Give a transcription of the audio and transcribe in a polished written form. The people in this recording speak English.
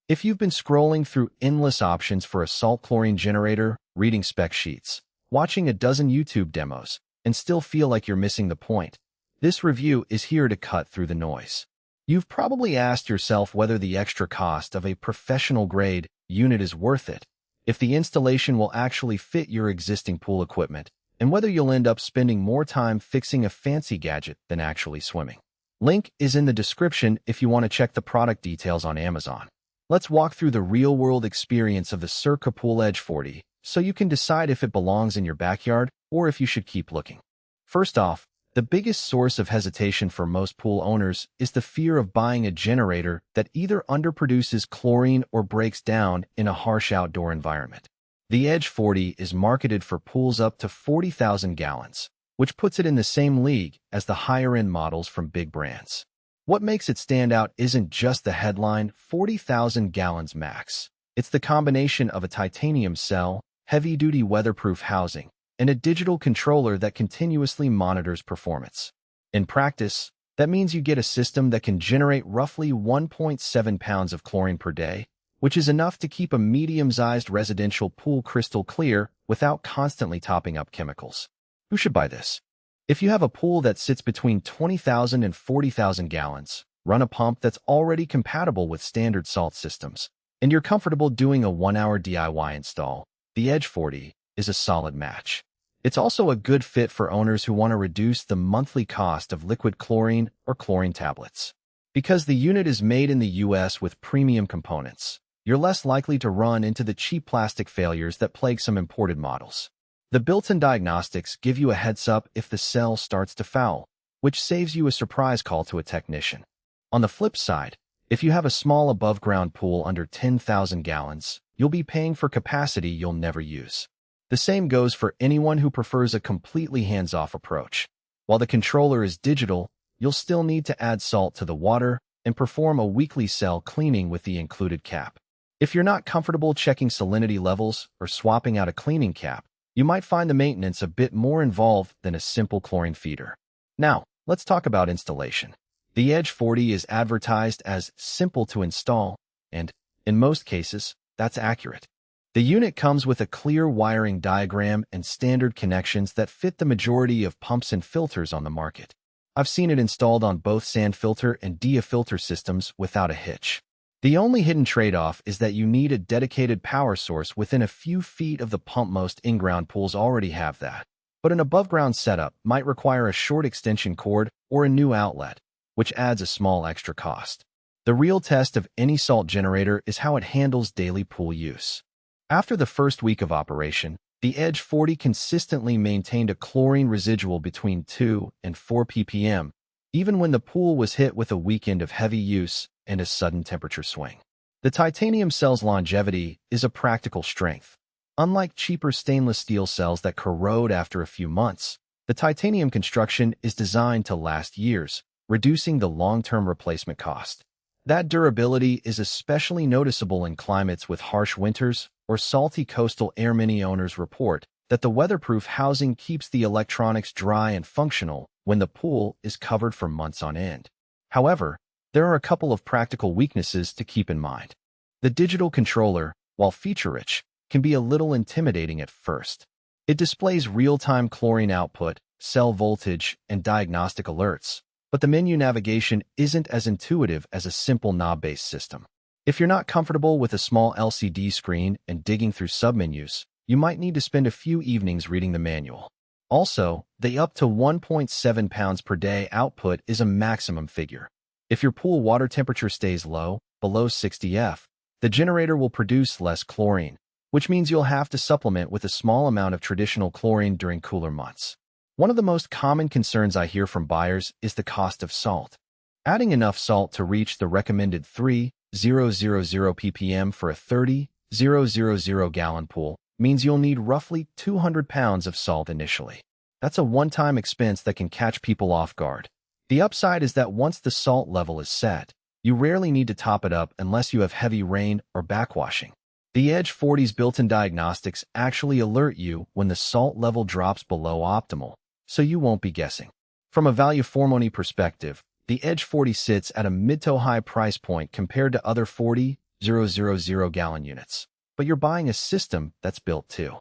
If you've been scrolling through endless options for a salt chlorine generator, reading spec sheets, watching a dozen YouTube demos, and still feel like you're missing the point, this review is here to cut through the noise. You've probably asked yourself whether the extra cost of a professional-grade unit is worth it, if the installation will actually fit your existing pool equipment, and whether you'll end up spending more time fixing a fancy gadget than actually swimming. Link is in the description if you want to check the product details on Amazon. Let's walk through the real-world experience of the CircuPool EDGE40 so you can decide if it belongs in your backyard or if you should keep looking. First off, the biggest source of hesitation for most pool owners is the fear of buying a generator that either underproduces chlorine or breaks down in a harsh outdoor environment. The EDGE40 is marketed for pools up to 40,000 gallons, which puts it in the same league as the higher-end models from big brands. What makes it stand out isn't just the headline 40,000 gallons max. It's the combination of a titanium cell, heavy-duty weatherproof housing, and a digital controller that continuously monitors performance. In practice, that means you get a system that can generate roughly 1.7 pounds of chlorine per day, which is enough to keep a medium-sized residential pool crystal clear without constantly topping up chemicals. Who should buy this? If you have a pool that sits between 20,000 and 40,000 gallons, run a pump that's already compatible with standard salt systems, and you're comfortable doing a 1-hour DIY install, the EDGE40 is a solid match. It's also a good fit for owners who want to reduce the monthly cost of liquid chlorine or chlorine tablets. Because the unit is made in the US with premium components, you're less likely to run into the cheap plastic failures that plague some imported models. The built-in diagnostics give you a heads-up if the cell starts to foul, which saves you a surprise call to a technician. On the flip side, if you have a small above-ground pool under 10,000 gallons, you'll be paying for capacity you'll never use. The same goes for anyone who prefers a completely hands-off approach. While the controller is digital, you'll still need to add salt to the water and perform a weekly cell cleaning with the included cap. If you're not comfortable checking salinity levels or swapping out a cleaning cap, you might find the maintenance a bit more involved than a simple chlorine feeder. Now, let's talk about installation. The EDGE40 is advertised as simple to install, and, in most cases, that's accurate. The unit comes with a clear wiring diagram and standard connections that fit the majority of pumps and filters on the market. I've seen it installed on both sand filter and DIA filter systems without a hitch. The only hidden trade-off is that you need a dedicated power source within a few feet of the pump. Most in-ground pools already have that, but an above-ground setup might require a short extension cord or a new outlet, which adds a small extra cost. The real test of any salt generator is how it handles daily pool use. After the first week of operation, the EDGE40 consistently maintained a chlorine residual between 2 and 4 ppm, even when the pool was hit with a weekend of heavy use and a sudden temperature swing. The titanium cell's longevity is a practical strength. Unlike cheaper stainless steel cells that corrode after a few months, the titanium construction is designed to last years, reducing the long-term replacement cost. That durability is especially noticeable in climates with harsh winters or salty coastal air. Many owners report that the weatherproof housing keeps the electronics dry and functional when the pool is covered for months on end. However, there are a couple of practical weaknesses to keep in mind. The digital controller, while feature-rich, can be a little intimidating at first. It displays real-time chlorine output, cell voltage, and diagnostic alerts, but the menu navigation isn't as intuitive as a simple knob-based system. If you're not comfortable with a small LCD screen and digging through submenus, you might need to spend a few evenings reading the manual. Also, the up to 1.7 pounds per day output is a maximum figure. If your pool water temperature stays low, below 60 F, the generator will produce less chlorine, which means you'll have to supplement with a small amount of traditional chlorine during cooler months. One of the most common concerns I hear from buyers is the cost of salt. Adding enough salt to reach the recommended 3,000 ppm for a 30,000 gallon pool means you'll need roughly 200 pounds of salt initially. That's a one-time expense that can catch people off guard. The upside is that once the salt level is set, you rarely need to top it up unless you have heavy rain or backwashing. The EDGE40's built-in diagnostics actually alert you when the salt level drops below optimal, so you won't be guessing. From a value for money perspective, the EDGE40 sits at a mid to high price point compared to other 40,000 0.000 gallon units. But you're buying a system that's built to